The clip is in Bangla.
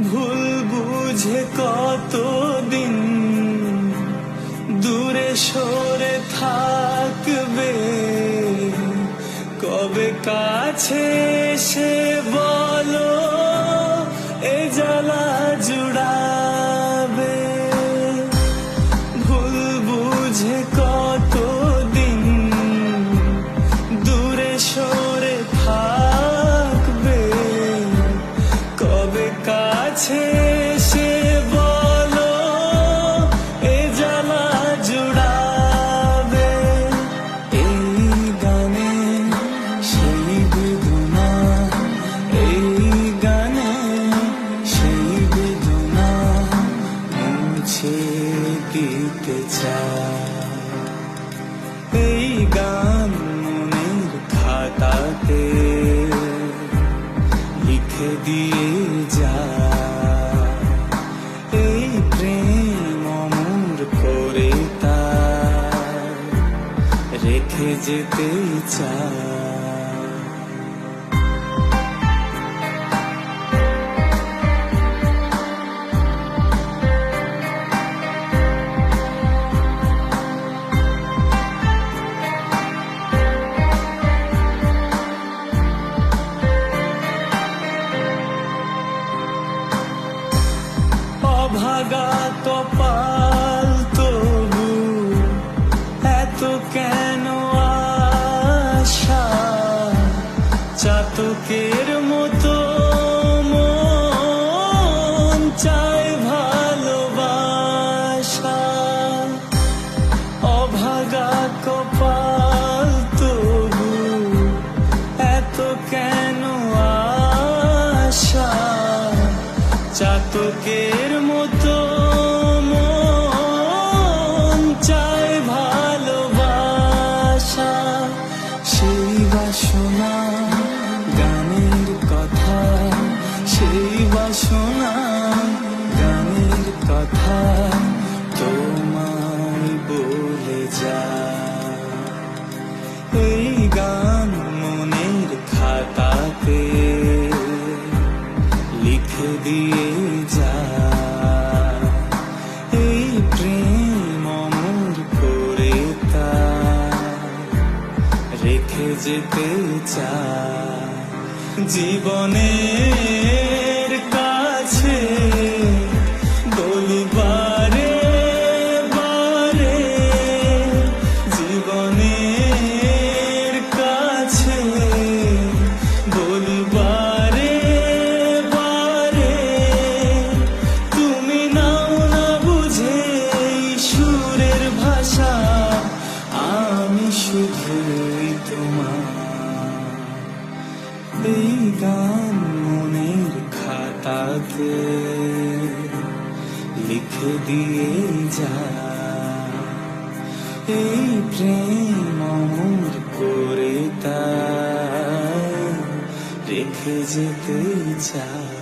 ভুল বুঝে কতদিন দূরে সরে থাকবে, কবে কাছে এসে বলো এ জ্বালা জুড়াবে। ভুল বুঝে কতদিন দূরে সরে থাকবে, কবে কাছে এসে বলো এ জ্বালা জুড়াবে। এই গানে সেই বেদনা, এই গানে সেই বেদনা মুছে দিতে চাই। এই গান মনের খাতাতে লিখে দিয়ে যা, এই প্রেম অমর করে তা রেখে যেতে চাই। অভাগা কপাল তবু এত কেন আশা, চাতকের মতো মন চায় ভালোবাসা। অভাগা কপাল তবু এত কেন আশা, চাতকের মতো মন চায় ভালোবাসা। সেই বাসনা গানের কথা, সেই বাসনা গানের কথা তোমায় বলে যা। এই গান মনের খাতাতে লিখে দিয়ে যা, এই প্রেম অমর করে তা রেখে যেতে চাই। জীবনের কাছে বলবারে বারে, জীবনের কাছে বলবারে বারে, তুমি নাও না বুঝে এই সুরের ভাষা, আমি শুধুই তোমার। এই গান মনের খাতাতে লিখে দিয়ে যা, এই প্রেম অমর করে তা রেখে যেতে চাই।